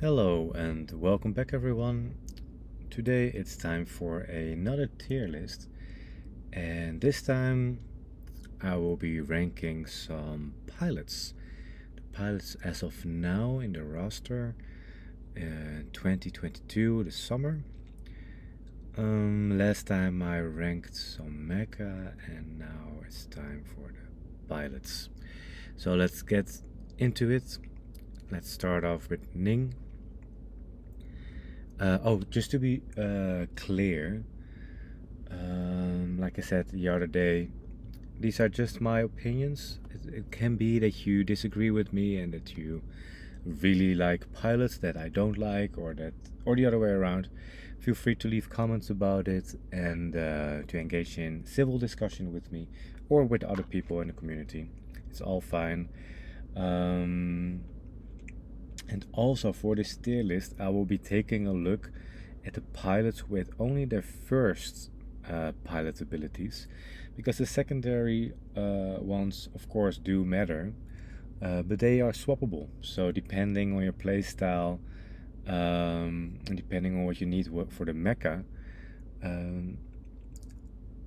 Hello and welcome back everyone. Today it's time for another tier list, and this time I will be ranking some pilots. The pilots as of now in the roster 2022, the summer. Last time I ranked some Mecha, and now it's time for the pilots. So let's get into it. Let's start off with Ning. Just to be clear, like I said the other day, these are just my opinions. It can be that you disagree with me and that you really like pilots that I don't like, or the other way around. Feel free to leave comments about it and to engage in civil discussion with me or with other people in the community. It's all fine. And also for this tier list, I will be taking a look at the pilots with only their first pilot abilities, because the secondary ones, of course, do matter, but they are swappable. So depending on your playstyle and depending on what you need for the mecha,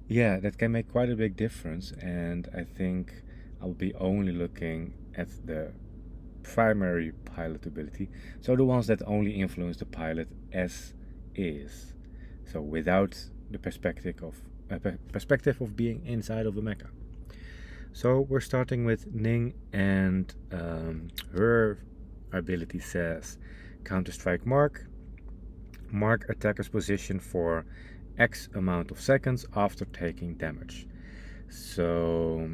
yeah, that can make quite a big difference. And I think I'll be only looking at the primary pilot ability, so the ones that only influence the pilot as is, so without the perspective of being inside of a mecha. So we're starting with Ning, and her ability says Counter-Strike mark attacker's position for X amount of seconds after taking damage. So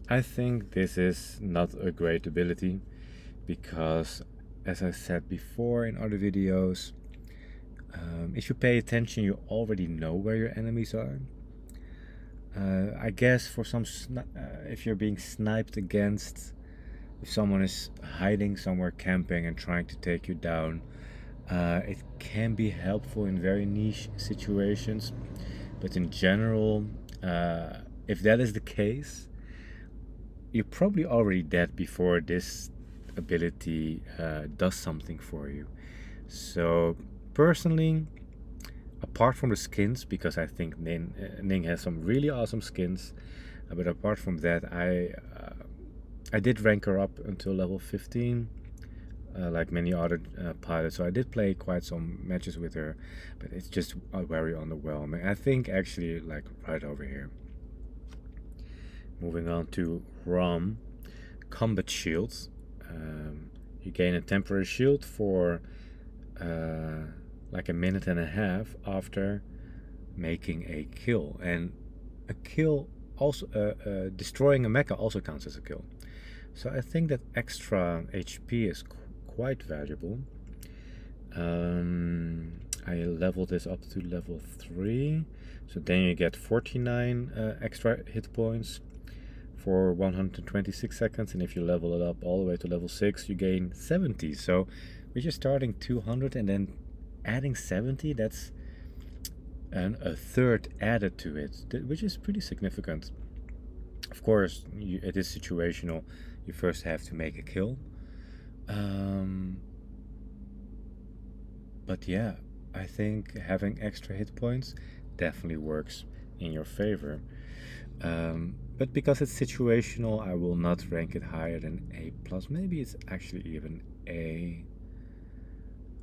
I think this is not a great ability, because as I said before in other videos, if you pay attention you already know where your enemies are. I guess for some if you're being sniped against, if someone is hiding somewhere camping and trying to take you down, it can be helpful in very niche situations, but in general, if that is the case, you're probably already dead before this ability does something for you. So personally, apart from the skins, because I think Ning has some really awesome skins, but apart from that, I did rank her up until level 15, like many other pilots. So I did play quite some matches with her, but it's just very underwhelming. I think actually like right over here. Moving on to Rom, combat shields. You gain a temporary shield for like a minute and a half after making a kill, and a kill also destroying a mecha also counts as a kill. So I think that extra HP is quite valuable. I leveled this up to level 3, so then you get 49 extra hit points for 126 seconds, and if you level it up all the way to level 6 you gain 70. So we're just starting 200 and then adding 70, that's a third added to it, which is pretty significant. Of course it is situational, you first have to make a kill, but yeah, I think having extra hit points definitely works in your favor. But because it's situational, I will not rank it higher than A+. Maybe it's actually even A,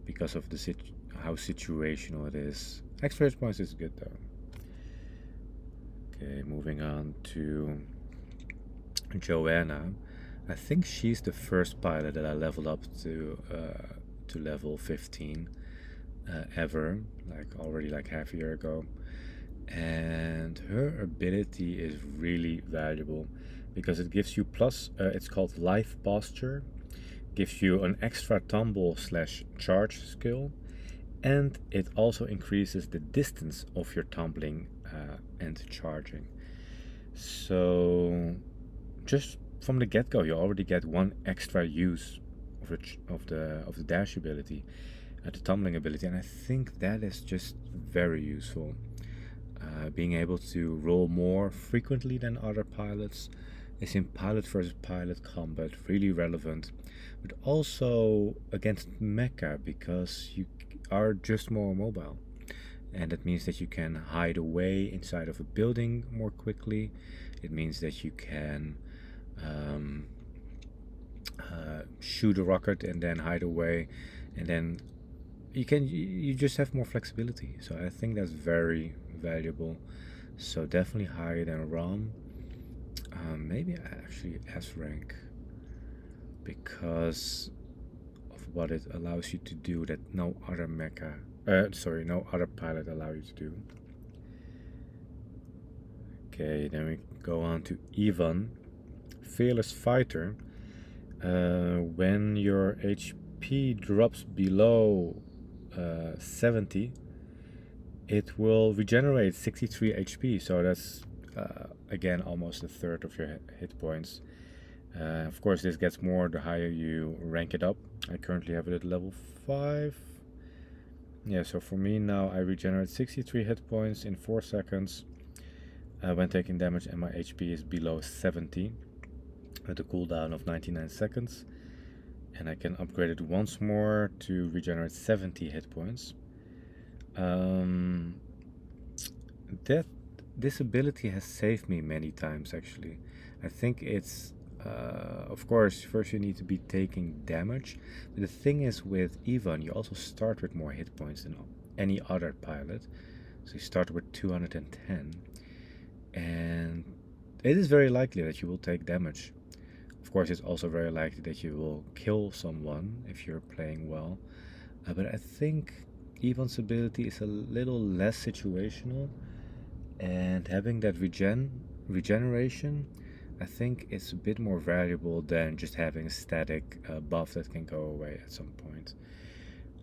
because of how situational it is. Extra hit points is good though. Okay, moving on to Joanna. I think she's the first pilot that I leveled up to level 15 ever, like already like half a year ago. And her ability is really valuable because it gives you plus, it's called life posture, gives you an extra tumble / charge skill, and it also increases the distance of your tumbling and charging. So just from the get-go you already get one extra use of the dash ability, the tumbling ability, and I think that is just very useful. Being able to roll more frequently than other pilots is in pilot versus pilot combat really relevant, but also against Mecha because you are just more mobile. And that means that you can hide away inside of a building more quickly. It means that you can shoot a rocket and then hide away, and then you just have more flexibility. So I think that's very valuable. So definitely higher than ROM. Maybe actually S rank because of what it allows you to do that no other mecha, no other pilot allow you to do. Okay, then we go on to Ivan, fearless fighter. When your HP drops below 70, it will regenerate 63 HP. So that's again almost a third of your hit points. Of course, this gets more the higher you rank it up. I currently have it at level 5. Yeah, so for me now I regenerate 63 hit points in 4 seconds when taking damage, and my HP is below 70 with a cooldown of 99 seconds. And I can upgrade it once more to regenerate 70 hit points. This ability has saved me many times actually. I think it's of course first you need to be taking damage, but the thing is with Ivan you also start with more hit points than any other pilot. So you start with 210, and it is very likely that you will take damage. Of course, it's also very likely that you will kill someone if you're playing well. But I think Ivan's ability is a little less situational, and having that regeneration, I think it's a bit more valuable than just having a static buff that can go away at some point.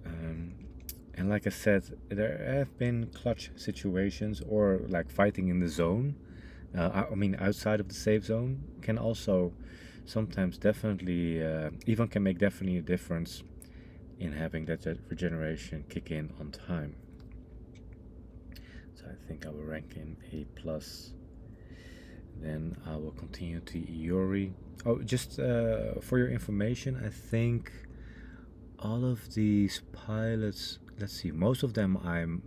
And like I said, there have been clutch situations, or like fighting in the zone. I mean, outside of the safe zone can also sometimes definitely even can make definitely a difference in having that regeneration kick in on time. So I think I will rank in A+. Then I will continue to Iori. Oh, just for your information, I think all of these pilots, let's see, most of them I'm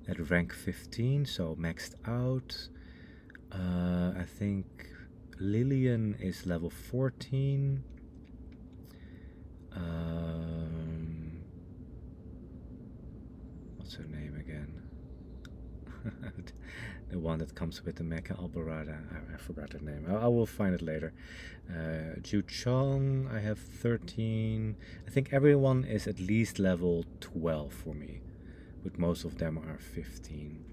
at rank 15, so maxed out. I think Lillian is level 14. What's her name again? The one that comes with the Mecha Albarada. I forgot her name. I will find it later. Jiu Chong, I have 13. I think everyone is at least level 12 for me, but most of them are 15.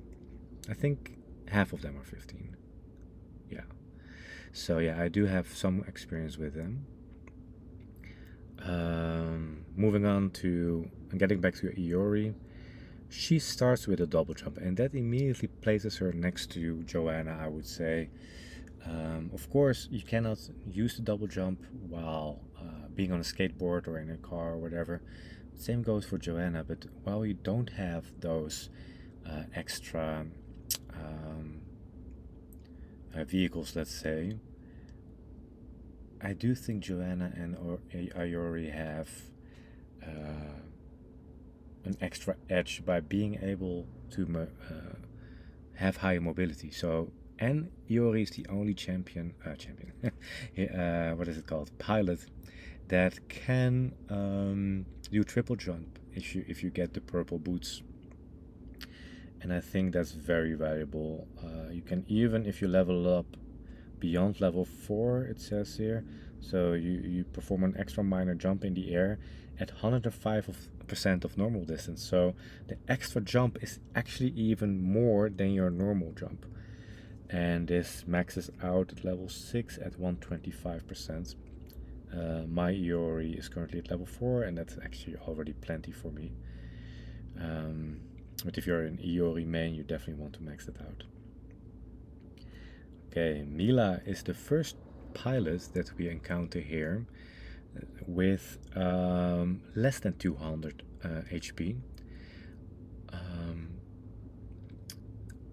I think half of them are 15. Yeah. So yeah, I do have some experience with them. Moving on to, and getting back to Iori, she starts with a double jump, and that immediately places her next to Joanna, I would say. Of course, you cannot use the double jump while being on a skateboard or in a car or whatever. Same goes for Joanna, but while you don't have those extra vehicles, let's say, I do think Joanna and Iori have an extra edge by being able to have higher mobility. So, and Iori is the only champion, what is it called? Pilot that can do triple jump if you get the purple boots. And I think that's very valuable. You can, even if you level up beyond level 4, it says here, so you perform an extra minor jump in the air at 105% of normal distance. So the extra jump is actually even more than your normal jump. And this maxes out at level 6 at 125%. My Iori is currently at level 4, and that's actually already plenty for me. But if you're an Iori main, you definitely want to max it out. Okay, Mila is the first pilot that we encounter here with less than 200 HP.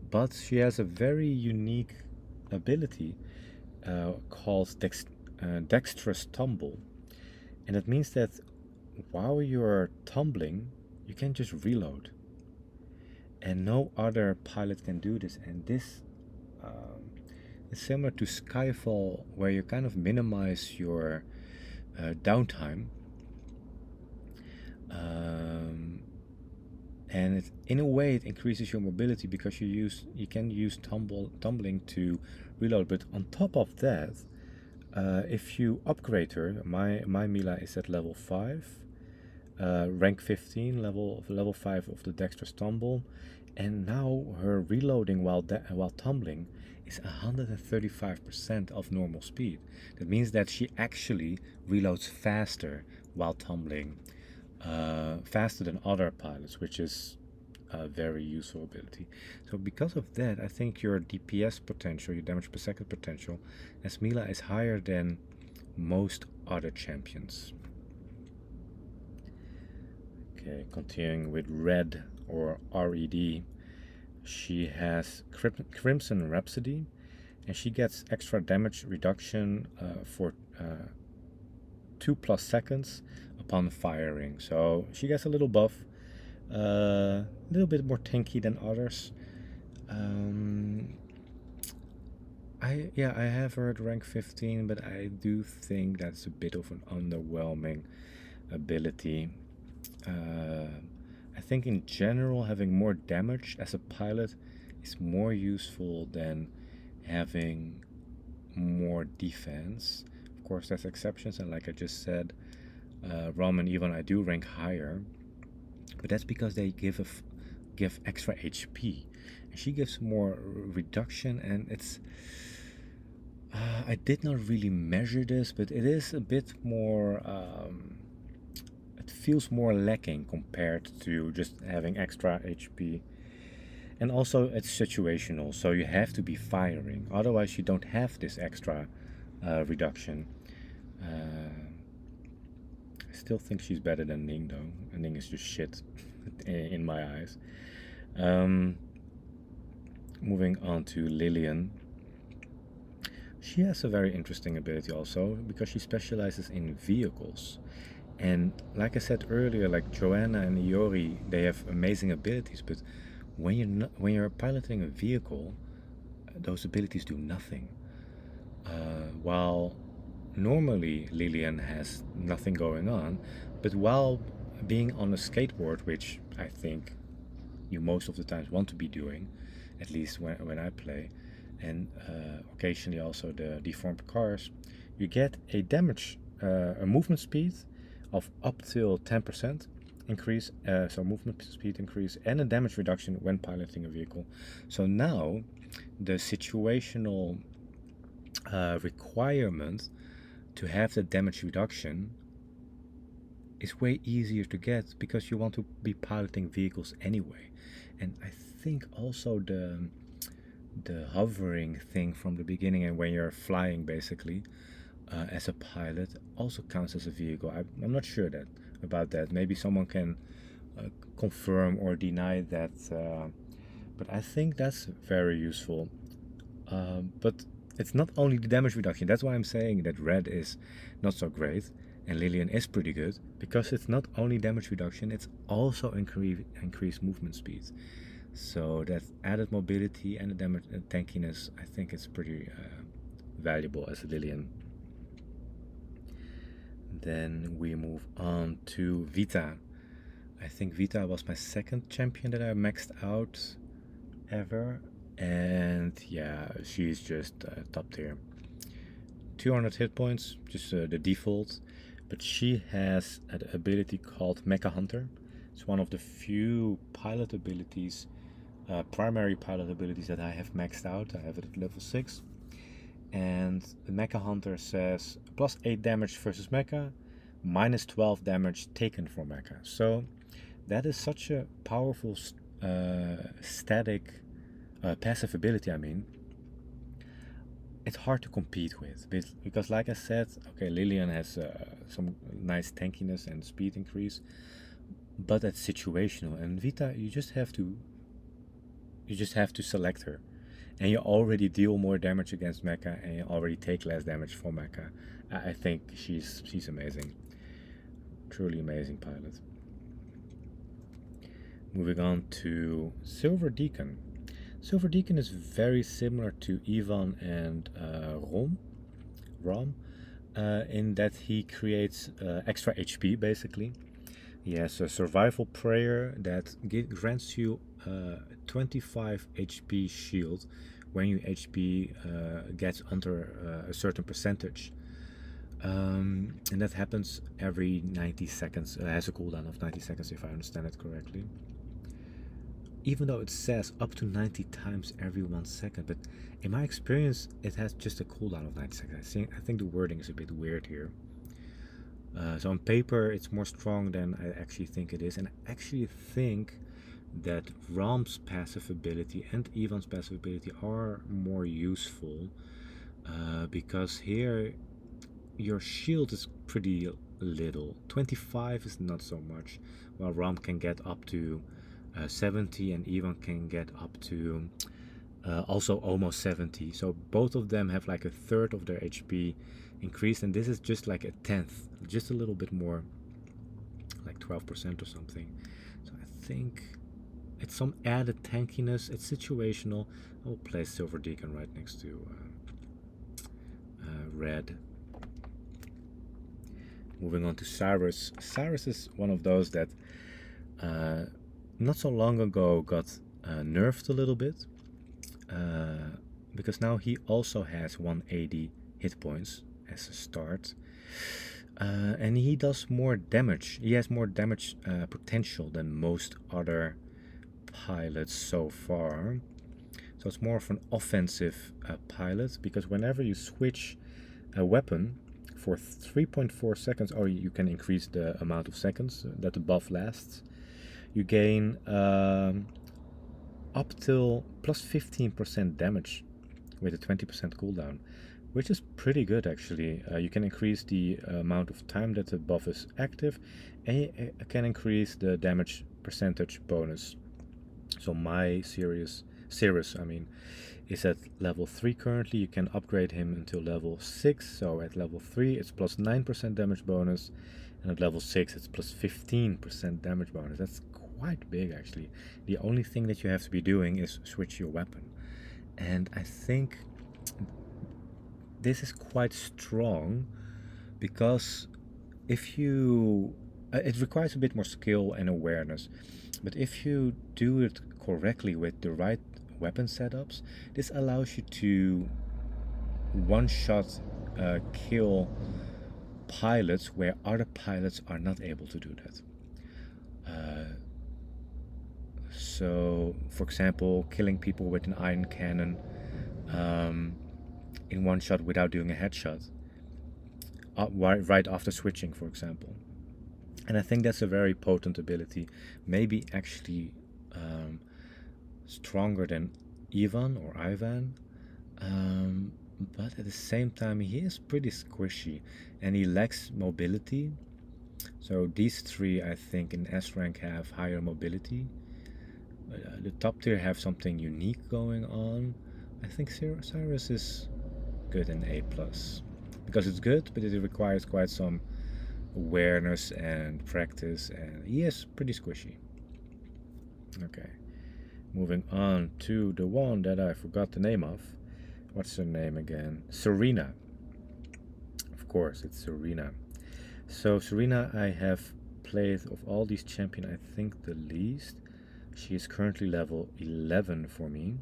But she has a very unique ability called dexterous tumble, and it means that while you're tumbling, you can just reload, and no other pilot can do this. And this is similar to Skyfall, where you kind of minimize your downtime, and in a way it increases your mobility because you can use tumbling to reload. But on top of that, if you upgrade her, my Mila is at level 5, rank 15, level 5 of the dexterous tumble, and now her reloading while tumbling is 135% of normal speed. That means that she actually reloads faster while tumbling, faster than other pilots, which is a very useful ability. So because of that, I think your DPS potential, your damage per second potential, as Mila is higher than most other champions. Okay, continuing with R.E.D or R.E.D. She has Crimson Rhapsody, and she gets extra damage reduction for 2+ seconds upon firing. So she gets a little buff, a little bit more tanky than others. I have her at rank 15, but I do think that's a bit of an underwhelming ability. I think in general having more damage as a pilot is more useful than having more defense. Of course, there's exceptions, and like I just said, Rom and Yvonne I do rank higher, but that's because they give extra HP, and she gives more reduction. And it's I did not really measure this, but it is a bit more. It feels more lacking compared to just having extra HP. And also it's situational, so you have to be firing, otherwise you don't have this extra reduction. I still think she's better than Ning though, and Ning is just shit in my eyes. Moving on to Lillian. She has a very interesting ability also, because she specializes in vehicles. And like I said earlier, like Joanna and Iori, they have amazing abilities, but when you're piloting a vehicle, those abilities do nothing. While normally Lillian has nothing going on, but while being on a skateboard, which I think you most of the times want to be doing, at least when I play, and occasionally also the deformed cars, you get a movement speed of up till 10% increase, so movement speed increase, and a damage reduction when piloting a vehicle. So now the situational requirement to have the damage reduction is way easier to get because you want to be piloting vehicles anyway. And I think also the hovering thing from the beginning, and when you're flying basically as a pilot, also counts as a vehicle. I'm not sure about that. Maybe someone can confirm or deny that, but I think that's very useful. But it's not only the damage reduction. That's why I'm saying that R.E.D is not so great and Lillian is pretty good, because it's not only damage reduction, it's also increased movement speed. So that added mobility and the damage and tankiness, I think it's pretty valuable as a Lillian. Then we move on to Vita. I think Vita was my second champion that I maxed out ever, and yeah, she's just top tier. 200 hit points, just the default, but she has an ability called Mecha Hunter. It's one of the few pilot abilities, primary pilot abilities that I have maxed out. I have it at level 6. And the Mecha Hunter says +8 damage versus Mecha, -12 damage taken for Mecha. So that is such a powerful static passive ability. I mean, it's hard to compete with because, like I said, okay, Lillian has some nice tankiness and speed increase, but that's situational. And Vita, you just have to select her, and you already deal more damage against Mecha, and you already take less damage from Mecha. I think she's amazing. Truly amazing pilot. Moving on to Silver Deacon. Silver Deacon is very similar to Ivan and Rom, in that he creates extra HP basically. He has a survival prayer that grants you 25 HP shield when your HP gets under a certain percentage. And that happens every 90 seconds. It has a cooldown of 90 seconds if I understand it correctly. Even though it says up to 90 times every 1 second, but in my experience it has just a cooldown of 90 seconds. I think the wording is a bit weird here. So on paper it's more strong than I actually think it is, and I actually think that Rom's passive ability and Ivan's passive ability are more useful, because here your shield is pretty little. 25 is not so much, while Rom can get up to 70 and Ivan can get up to also almost 70. So both of them have like a third of their HP increased, and this is just like a tenth, just a little bit more, like 12% or something. So I think it's some added tankiness. It's situational. I will place Silver Deacon right next to Red. Moving on to Cyrus. Cyrus is one of those that not so long ago got nerfed a little bit, because now he also has 180 hit points as a start, and he does more damage. He has more damage potential than most other pilots so far. So it's more of an offensive pilot, because whenever you switch a weapon for 3.4 seconds, or you can increase the amount of seconds that the buff lasts, you gain up till plus 15% damage with a 20% cooldown, which is pretty good actually. You can increase the amount of time that the buff is active, and you can increase the damage percentage bonus. So my Cyrus, is at level 3 currently. You can upgrade him until level 6, so at level 3 it's plus 9% damage bonus, and at level 6 it's plus 15% damage bonus. That's quite big actually. The only thing that you have to be doing is switch your weapon, and I think this is quite strong, because if you it requires a bit more skill and awareness, but if you do it correctly with the right weapon setups, this allows you to one-shot kill pilots where other pilots are not able to do that. So, for example, killing people with an iron cannon in one shot without doing a headshot, right after switching, for example. And I think that's a very potent ability, maybe actually stronger than Ivan or Ivan, but at the same time he is pretty squishy and he lacks mobility. So these three, I think, in S rank have higher mobility. The top tier have something unique going on. I think Cyrus is good in A+, because it's good, but it requires quite some awareness and practice, and he is pretty squishy. Okay, moving on to the one that I forgot the name of. What's her name again? Serena. Of course, it's Serena. So Serena, I have played of all these champions, I think the least. She is currently level 11 for me.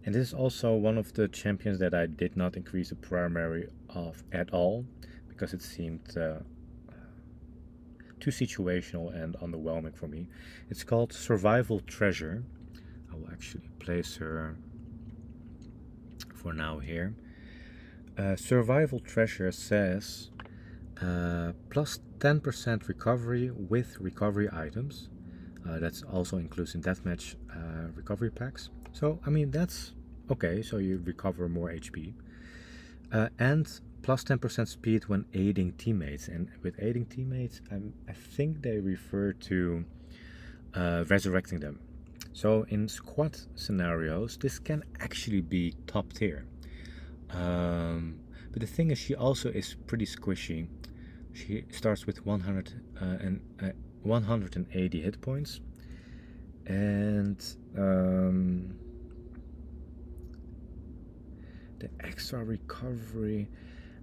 And this is also one of the champions that I did not increase the primary of at all, because it seemed too situational and underwhelming for me. It's called Survival Treasure. I will actually place her for now here. Survival Treasure says plus 10% recovery with recovery items. That's also includes in deathmatch recovery packs. So, I mean, that's okay. So you recover more HP. And plus 10% speed when aiding teammates. And with aiding teammates, I think they refer to resurrecting them. So in squad scenarios, this can actually be top tier. But the thing is, she also is pretty squishy. She starts with 180 hit points, and the extra recovery,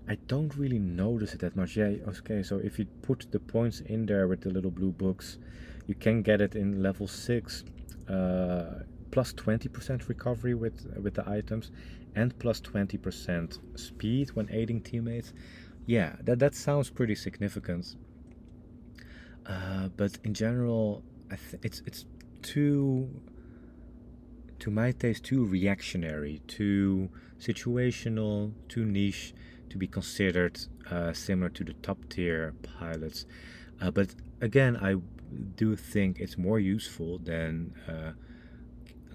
I don't really notice it that much. Yeah, okay, so if you put the points in there with the little blue books, you can get it in level 6, plus 20% recovery with the items, and plus 20% speed when aiding teammates. Yeah, that sounds pretty significant. But in general, it's too, to my taste, too reactionary, too situational, too niche to be considered similar to the top tier pilots. But again, I do think it's more useful than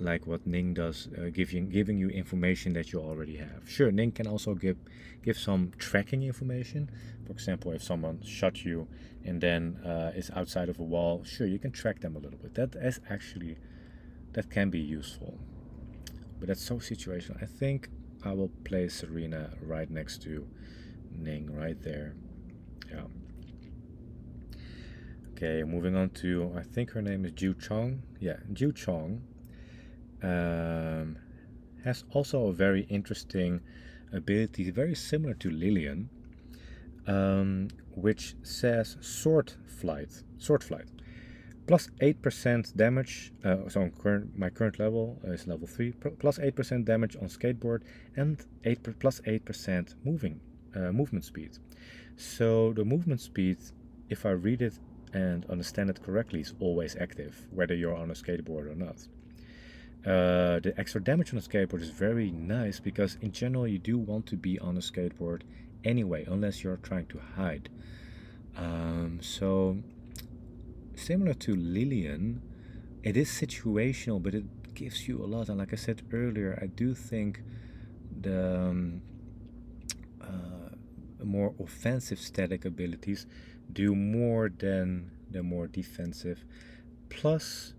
like what Ning does, giving you information that you already have. Sure, Ning can also give some tracking information. For example, if someone shot you and then is outside of a wall, sure, you can track them a little bit. That can be useful, but that's so situational. I think I will play Serena right next to Ning, right there. Yeah. Okay, moving on to, I think her name is Jiu Chong. Yeah, Jiu Chong has also a very interesting ability, very similar to Lillian, which says sword flight. Plus 8% damage, so my current level is level 3, plus 8% damage on skateboard, and plus 8% movement speed. So the movement speed, if I read it and understand it correctly, is always active, whether you're on a skateboard or not. The extra damage on a skateboard is very nice because in general you do want to be on a skateboard anyway, unless you're trying to hide. So similar to Lillian, it is situational, but it gives you a lot. And like I said earlier, I do think the more offensive static abilities do more than the more defensive. Plus,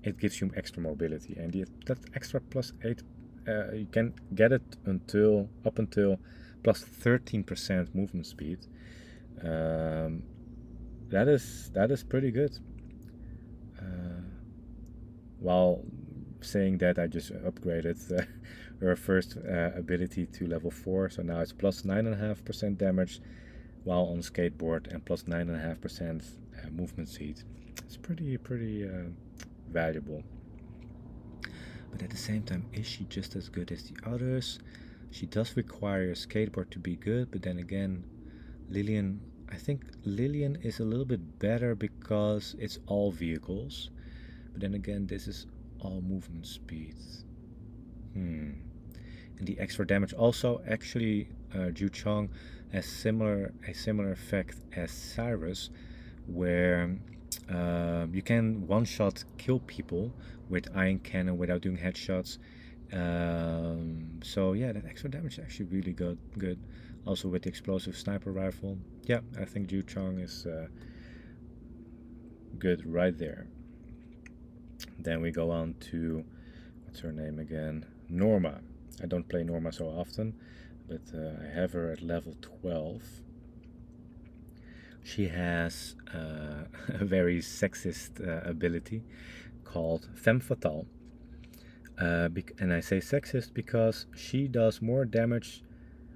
it gives you extra mobility, and that extra plus 8, you can get it up until plus 13% movement speed. That is pretty good. While saying that, I just upgraded her first ability to level 4, so now it's plus 9.5% damage while on skateboard and plus 9.5% movement speed. It's pretty valuable. But at the same time, is she just as good as the others? She does require a skateboard to be good, but then again, I think Lillian is a little bit better because it's all vehicles. But then again, this is all movement speed. And the extra damage also, actually, Jiu Chong has a similar effect as Cyrus, where you can one-shot kill people with iron cannon without doing headshots. So yeah, that extra damage is actually really good. Also with the explosive sniper rifle. Yeah, I think Jiu Chong is good right there. Then we go on to, what's her name again? Norma. I don't play Norma so often, but I have her at level 12. She has a very sexist ability called Femme Fatale. And I say sexist because she does more damage,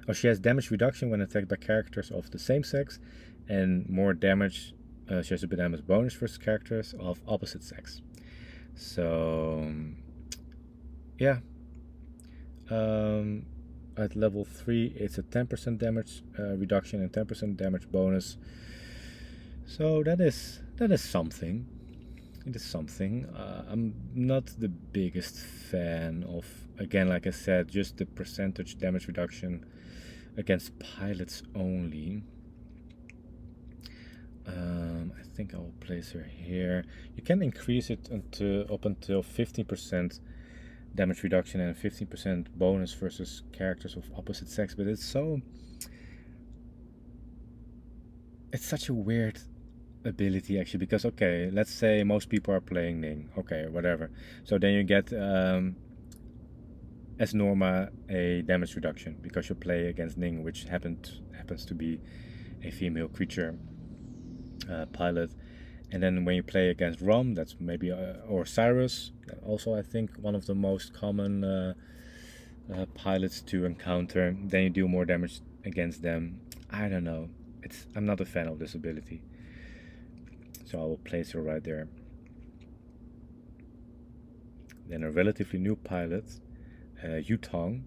or she has damage reduction when attacked by characters of the same sex, and more damage, she has a damage bonus versus characters of opposite sex. So, yeah. At level 3, it's a 10% damage reduction and 10% damage bonus. So that is something. It is something. I'm not the biggest fan of, again, like I said, just the percentage damage reduction against pilots only. I think I will place her here. You can increase it up until 15% damage reduction and 15% bonus versus characters of opposite sex, but it's such a weird ability actually, because okay, let's say most people are playing Ning, okay, whatever. So then you get as Norma a damage reduction because you play against Ning, which happens to be a female creature pilot. And then when you play against Rom, that's maybe or Cyrus, also I think one of the most common pilots to encounter. Then you do more damage against them. I don't know. I'm not a fan of this ability, so I will place her right there. Then a relatively new pilot, Yutong.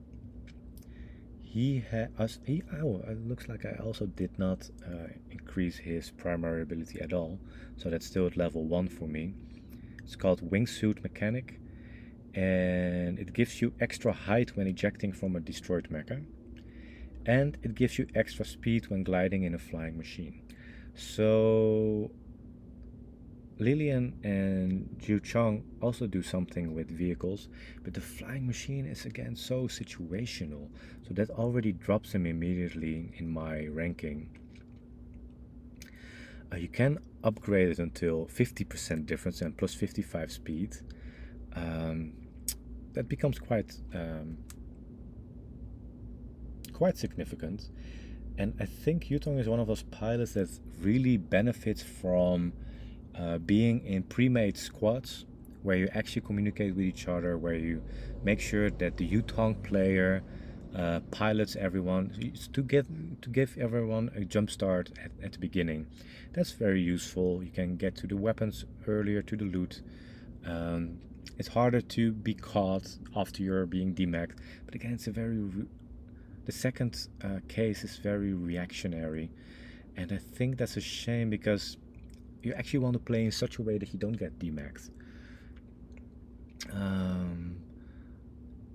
It looks like I also did not increase his primary ability at all, so that's still at level 1 for me. It's called Wingsuit Mechanic, and it gives you extra height when ejecting from a destroyed mecha, and it gives you extra speed when gliding in a flying machine. So Lillian and Jiu Chong also do something with vehicles, but the flying machine is again so situational, so that already drops him immediately in my ranking. You can upgrade it until 50% difference and plus 55 speed. That becomes quite significant, and I think Yutong is one of those pilots that really benefits from being in pre-made squads where you actually communicate with each other, where you make sure that the Yutong player pilots everyone to give everyone a jump start at the beginning. That's very useful. You can get to the weapons earlier, to the loot. It's harder to be caught after you're being demacked, but again, the second case is very reactionary, and I think that's a shame because you actually want to play in such a way that you don't get demacked.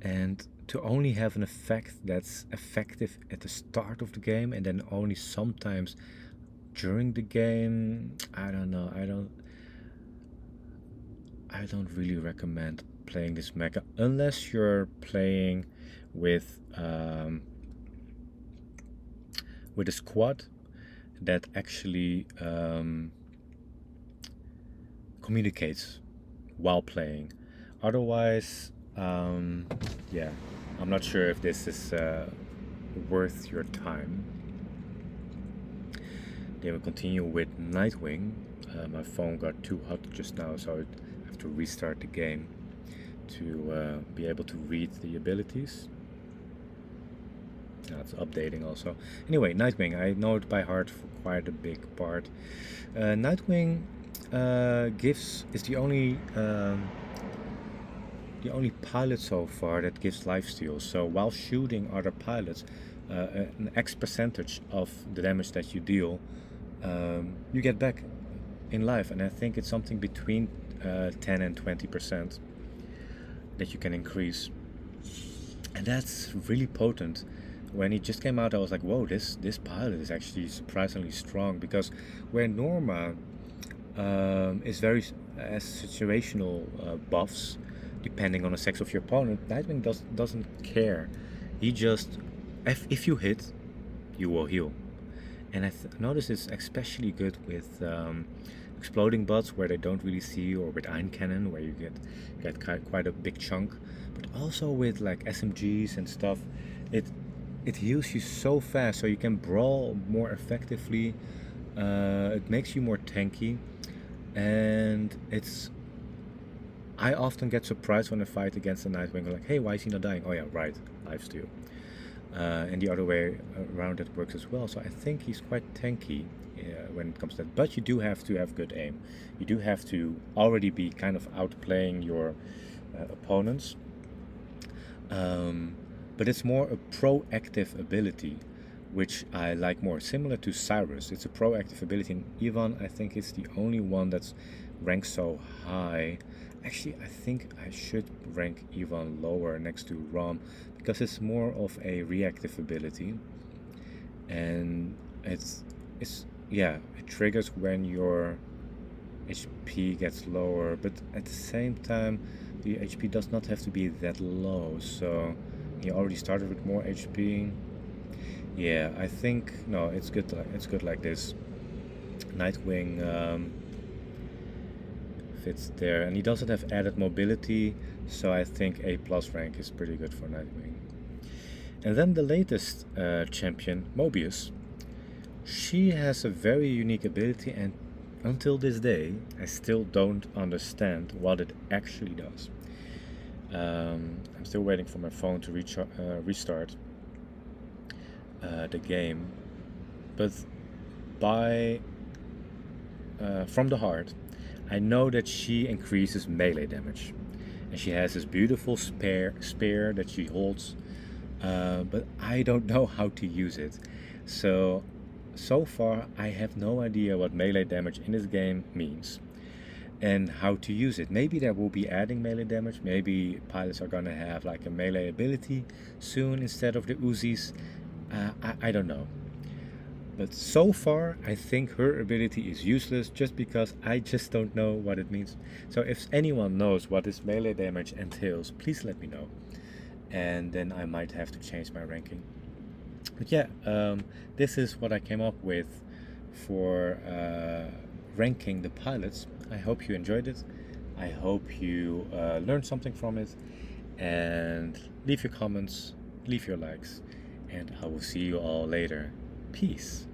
And to only have an effect that's effective at the start of the game and then only sometimes during the game, I don't know. I don't really recommend playing this mecha unless you're playing with a squad that actually communicates while playing. Otherwise, yeah, I'm not sure if this is worth your time. Then we continue with Nightwing. My phone got too hot just now, so I have to restart the game to be able to read the abilities. Now it's updating also. Anyway, Nightwing, I know it by heart for quite a big part. Nightwing is the only pilot so far that gives lifesteal. So while shooting other pilots, an X percentage of the damage that you deal, you get back in life, and I think it's something between 10 and 20% that you can increase, and that's really potent. When he just came out, I was like, whoa, this pilot is actually surprisingly strong, because where Norma is very as situational buffs depending on the sex of your opponent, Nightwing doesn't care. He just, if you hit, you will heal. And I notice it's especially good with exploding bots where they don't really see you, or with Iron Cannon where you get quite a big chunk, but also with like SMGs and stuff. It heals you so fast, so you can brawl more effectively. It makes you more tanky, and I often get surprised when I fight against a Nightwing, like, hey, why is he not dying? Oh yeah, right, lifesteal. And the other way around it works as well. So I think he's quite tanky when it comes to that. But you do have to have good aim. You do have to already be kind of outplaying your opponents. But it's more a proactive ability, which I like more. Similar to Cyrus, it's a proactive ability. And Ivan, I think, is the only one that's ranked so high. Actually, I think I should rank Ivan lower next to Rom, because it's more of a reactive ability, and it triggers when your HP gets lower, but at the same time the HP does not have to be that low, so you already started with more HP. Yeah, I think no, it's good like this. Nightwing fits there, and he doesn't have added mobility, so I think A plus rank is pretty good for Nightwing. And then the latest champion, Mobius. She has a very unique ability, and until this day, I still don't understand what it actually does. I'm still waiting for my phone to restart the game, but from the heart, I know that she increases melee damage, and she has this beautiful spear that she holds, but I don't know how to use it. So far, I have no idea what melee damage in this game means and how to use it. Maybe they will be adding melee damage. Maybe pilots are gonna have like a melee ability soon instead of the Uzis. I don't know. But so far, I think her ability is useless just because I just don't know what it means. So if anyone knows what this melee damage entails, please let me know. And then I might have to change my ranking. But yeah, this is what I came up with for ranking the pilots. I hope you enjoyed it. I hope you learned something from it. And leave your comments, leave your likes, and I will see you all later. Peace.